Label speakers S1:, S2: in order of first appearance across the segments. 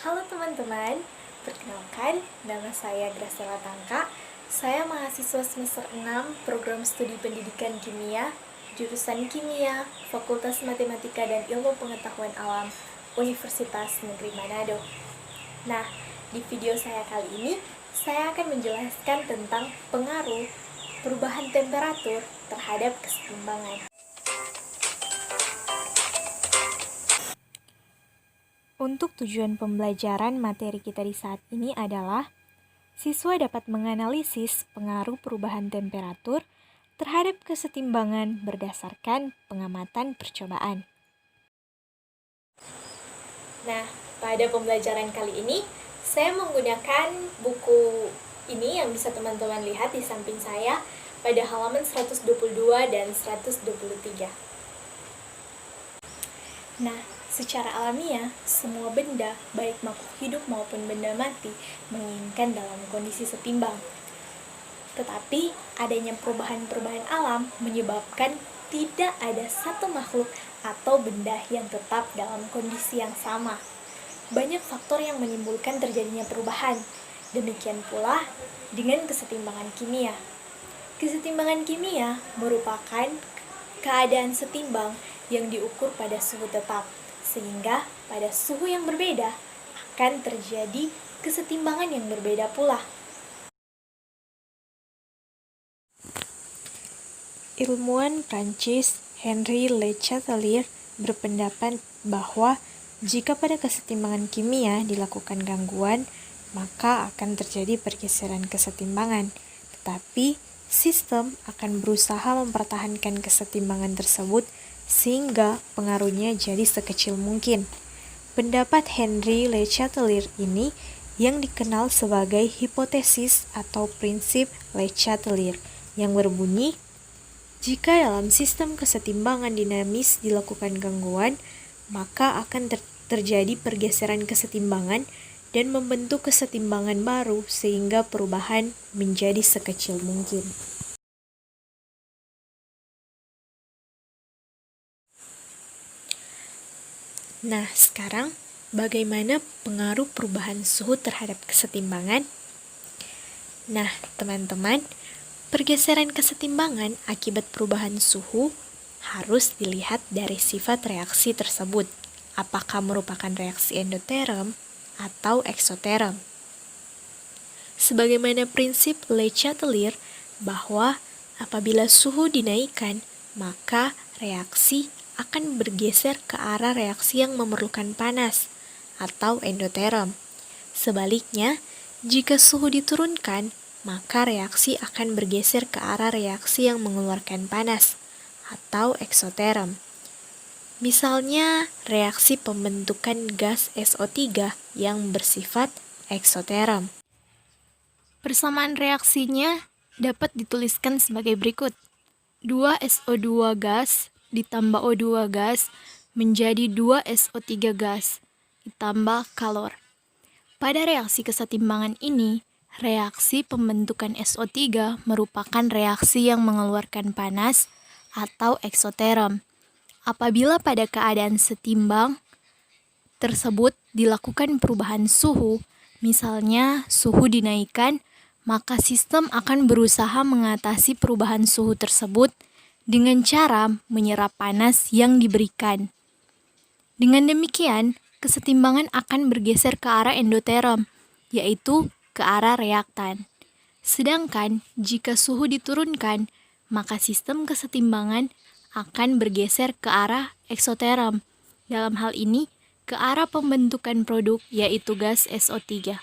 S1: Halo teman-teman, perkenalkan nama saya Graciela Tangka. Saya mahasiswa semester 6 Program Studi Pendidikan Kimia, jurusan Kimia, Fakultas Matematika dan Ilmu Pengetahuan Alam, Universitas Negeri Manado. Nah, di video saya kali ini, saya akan menjelaskan tentang pengaruh perubahan temperatur terhadap keseimbangan. Untuk tujuan pembelajaran materi kita di saat ini adalah siswa dapat menganalisis pengaruh perubahan temperatur terhadap kesetimbangan berdasarkan pengamatan percobaan. Nah, pada pembelajaran kali ini, saya menggunakan buku ini yang bisa teman-teman lihat di samping saya pada halaman 122 dan 123. Nah, secara alamiah, semua benda, baik makhluk hidup maupun benda mati, menginginkan dalam kondisi setimbang. Tetapi, adanya perubahan-perubahan alam menyebabkan tidak ada satu makhluk atau benda yang tetap dalam kondisi yang sama. Banyak faktor yang menimbulkan terjadinya perubahan. Demikian pula dengan kesetimbangan kimia. Kesetimbangan kimia merupakan keadaan setimbang yang diukur pada suhu tetap, sehingga pada suhu yang berbeda akan terjadi kesetimbangan yang berbeda pula. Ilmuwan Prancis Henri Le Chatelier berpendapat bahwa jika pada kesetimbangan kimia dilakukan gangguan, maka akan terjadi pergeseran kesetimbangan. Tetapi sistem akan berusaha mempertahankan kesetimbangan tersebut sehingga pengaruhnya jadi sekecil mungkin. Pendapat Henri Le Chatelier ini yang dikenal sebagai hipotesis atau prinsip Le Chatelier yang berbunyi, jika dalam sistem kesetimbangan dinamis dilakukan gangguan, maka akan terjadi pergeseran kesetimbangan dan membentuk kesetimbangan baru sehingga perubahan menjadi sekecil mungkin. Nah, sekarang bagaimana pengaruh perubahan suhu terhadap kesetimbangan? Nah, teman-teman, pergeseran kesetimbangan akibat perubahan suhu harus dilihat dari sifat reaksi tersebut. Apakah merupakan reaksi endoterm atau eksoterm? Sebagaimana prinsip Le Chatelier bahwa apabila suhu dinaikkan, maka reaksi akan bergeser ke arah reaksi yang memerlukan panas atau endoterm. Sebaliknya, jika suhu diturunkan, maka reaksi akan bergeser ke arah reaksi yang mengeluarkan panas atau eksoterm. Misalnya, reaksi pembentukan gas SO3 yang bersifat eksoterm. Persamaan reaksinya dapat dituliskan sebagai berikut. 2SO2 gas ditambah O2 gas menjadi 2SO3 gas ditambah kalor. Pada reaksi kesetimbangan ini, reaksi pembentukan SO3 merupakan reaksi yang mengeluarkan panas atau eksoterm. Apabila pada keadaan setimbang tersebut dilakukan perubahan suhu, misalnya suhu dinaikkan, maka sistem akan berusaha mengatasi perubahan suhu tersebut dengan cara menyerap panas yang diberikan. Dengan demikian, kesetimbangan akan bergeser ke arah endoterm, yaitu ke arah reaktan. Sedangkan jika suhu diturunkan, maka sistem kesetimbangan akan bergeser ke arah eksoterm. Dalam hal ini, ke arah pembentukan produk, yaitu gas SO3.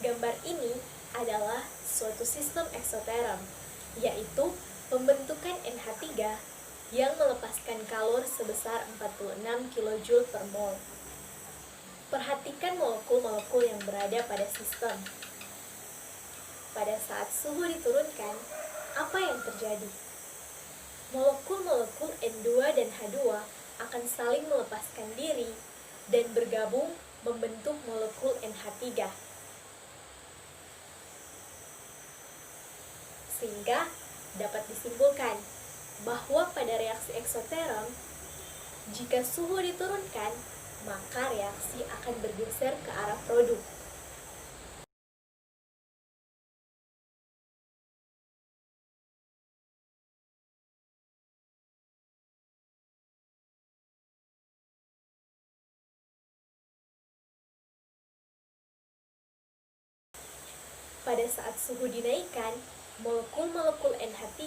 S1: Gambar ini adalah suatu sistem eksoterm, yaitu pembentukan NH3 yang melepaskan kalor sebesar 46 kJ per mol. Perhatikan molekul-molekul yang berada pada sistem. Pada saat suhu diturunkan, apa yang terjadi? Molekul-molekul N2 dan H2 akan saling melepaskan diri dan bergabung membentuk molekul NH3. Sehingga dapat disimpulkan bahwa pada reaksi eksoterm, Jika suhu diturunkan, maka reaksi akan bergeser ke arah produk. Pada saat suhu dinaikkan, molekul-molekul NH3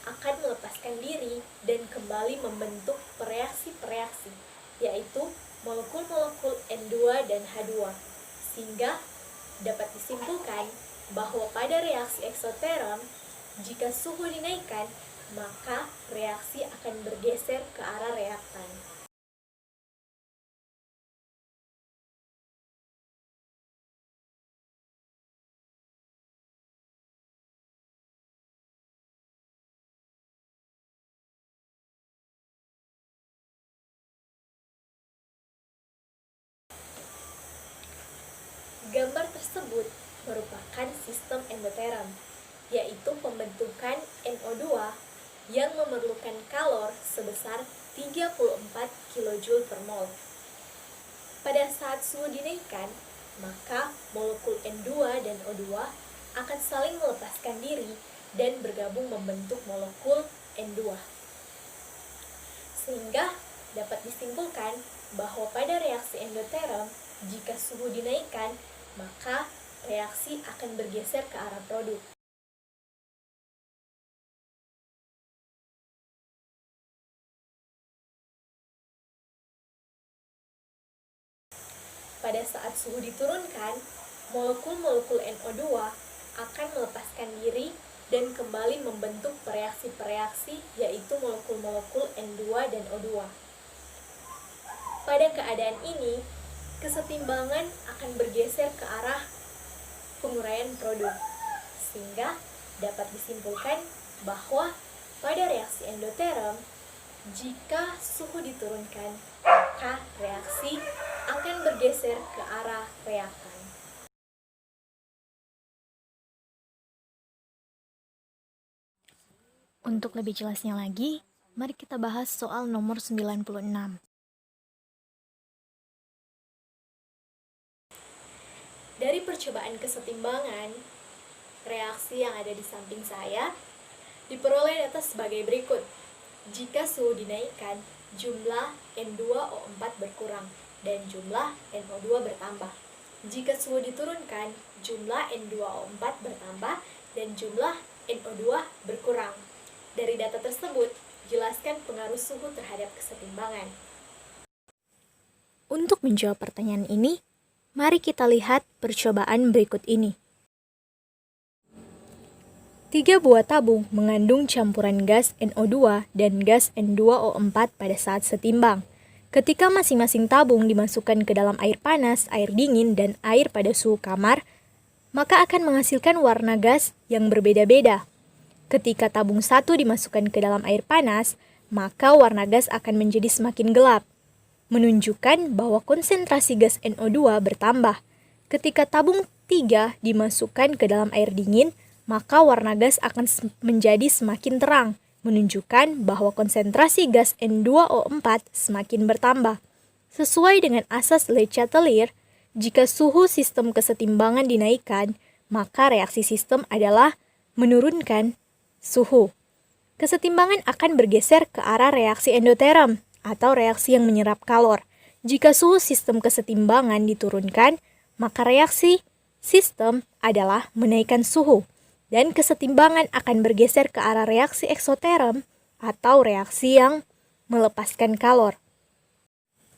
S1: akan melepaskan diri dan kembali membentuk pereaksi-pereaksi, yaitu molekul-molekul N2 dan H2, sehingga dapat disimpulkan bahwa pada reaksi eksoterm, jika suhu dinaikkan, maka reaksi akan bergeser ke arah reaktan. Gambar tersebut merupakan sistem endoterm, yaitu pembentukan NO2 yang memerlukan kalor sebesar 34 kJ per mol. Pada saat suhu dinaikkan, maka molekul N2 dan O2 akan saling melepaskan diri dan bergabung membentuk molekul N2. Sehingga dapat disimpulkan bahwa pada reaksi endoterm, jika suhu dinaikkan, maka reaksi akan bergeser ke arah produk. Pada saat suhu diturunkan, molekul-molekul NO2 akan melepaskan diri dan kembali membentuk pereaksi-pereaksi, yaitu molekul-molekul N2 dan O2. Pada keadaan ini, kesetimbangan akan bergeser ke arah penguraian produk, sehingga dapat disimpulkan bahwa pada reaksi endoterm, jika suhu diturunkan, maka reaksi akan bergeser ke arah reaktan.
S2: Untuk lebih jelasnya lagi, mari kita bahas soal nomor 96.
S1: Dari percobaan kesetimbangan, reaksi yang ada di samping saya diperoleh data sebagai berikut. Jika suhu dinaikkan, jumlah N2O4 berkurang dan jumlah NO2 bertambah. Jika suhu diturunkan, jumlah N2O4 bertambah dan jumlah NO2 berkurang. Dari data tersebut, jelaskan pengaruh suhu terhadap kesetimbangan.
S2: Untuk menjawab pertanyaan ini, mari kita lihat percobaan berikut ini. 3 buah tabung mengandung campuran gas NO2 dan gas N2O4 pada saat setimbang. Ketika masing-masing tabung dimasukkan ke dalam air panas, air dingin, dan air pada suhu kamar, maka akan menghasilkan warna gas yang berbeda-beda. Ketika tabung 1 dimasukkan ke dalam air panas, maka warna gas akan menjadi semakin gelap, menunjukkan bahwa konsentrasi gas NO2 bertambah. Ketika tabung 3 dimasukkan ke dalam air dingin, maka warna gas akan menjadi semakin terang, menunjukkan bahwa konsentrasi gas N2O4 semakin bertambah. Sesuai dengan asas Le Chatelier, jika suhu sistem kesetimbangan dinaikkan, maka reaksi sistem adalah menurunkan suhu. Kesetimbangan akan bergeser ke arah reaksi endoterm atau reaksi yang menyerap kalor. Jika suhu sistem kesetimbangan diturunkan, maka reaksi sistem adalah menaikkan suhu. Dan kesetimbangan akan bergeser ke arah reaksi eksoterm atau reaksi yang melepaskan kalor.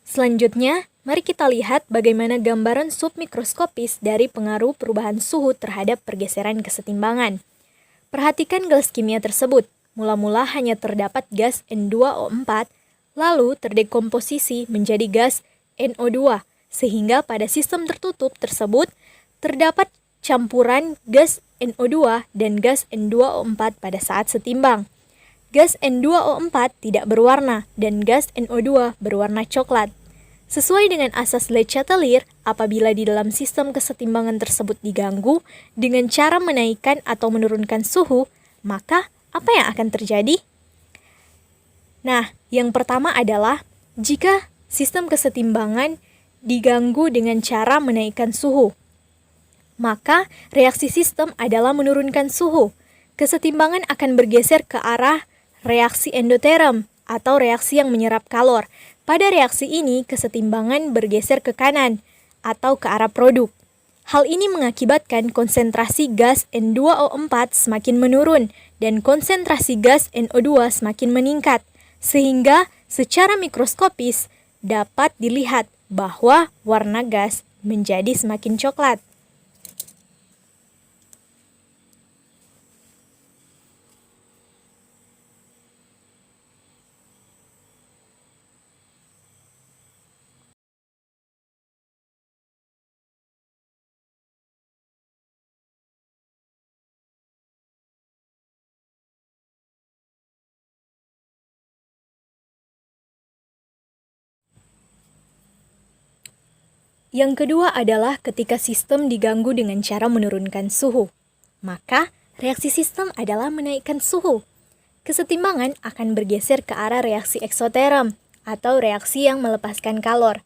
S2: Selanjutnya, mari kita lihat bagaimana gambaran submikroskopis dari pengaruh perubahan suhu terhadap pergeseran kesetimbangan. Perhatikan gelas kimia tersebut. Mula-mula hanya terdapat gas N2O4, lalu terdekomposisi menjadi gas NO2, sehingga pada sistem tertutup tersebut terdapat campuran gas NO2 dan gas N2O4 pada saat setimbang. Gas N2O4 tidak berwarna dan gas NO2 berwarna coklat. Sesuai dengan asas Le Chatelier, apabila di dalam sistem kesetimbangan tersebut diganggu dengan cara menaikkan atau menurunkan suhu, maka apa yang akan terjadi? Nah, yang pertama adalah Jika sistem kesetimbangan diganggu dengan cara menaikkan suhu, maka reaksi sistem adalah menurunkan suhu. Kesetimbangan akan bergeser ke arah reaksi endoterm atau reaksi yang menyerap kalor. Pada reaksi ini, kesetimbangan bergeser ke kanan atau ke arah produk. Hal ini mengakibatkan konsentrasi gas N2O4 semakin menurun dan konsentrasi gas NO2 semakin meningkat, sehingga secara mikroskopis dapat dilihat bahwa warna gas menjadi semakin coklat. Yang kedua adalah ketika sistem diganggu dengan cara menurunkan suhu, maka reaksi sistem adalah menaikkan suhu. Kesetimbangan akan bergeser ke arah reaksi eksoterm atau reaksi yang melepaskan kalor.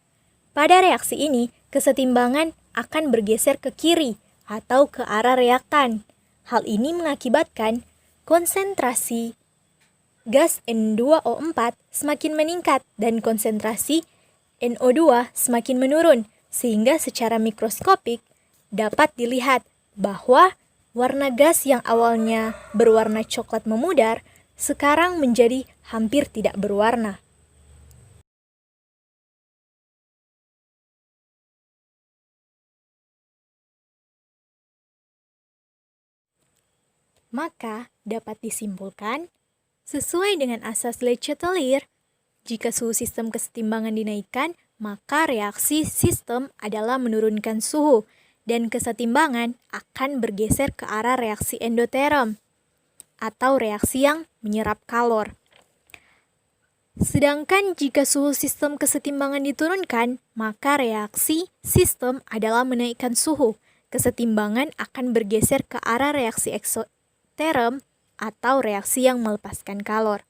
S2: Pada reaksi ini, kesetimbangan akan bergeser ke kiri atau ke arah reaktan. Hal ini mengakibatkan konsentrasi gas N2O4 semakin meningkat dan konsentrasi NO2 semakin menurun, sehingga secara mikroskopik dapat dilihat bahwa warna gas yang awalnya berwarna coklat memudar sekarang menjadi hampir tidak berwarna. Maka dapat disimpulkan, sesuai dengan asas Le Chatelier, jika suhu sistem kesetimbangan dinaikkan, maka reaksi sistem adalah menurunkan suhu, dan kesetimbangan akan bergeser ke arah reaksi endoterm, atau reaksi yang menyerap kalor. Sedangkan jika suhu sistem kesetimbangan diturunkan, maka reaksi sistem adalah menaikkan suhu. Kesetimbangan akan bergeser ke arah reaksi eksoterm, atau reaksi yang melepaskan kalor.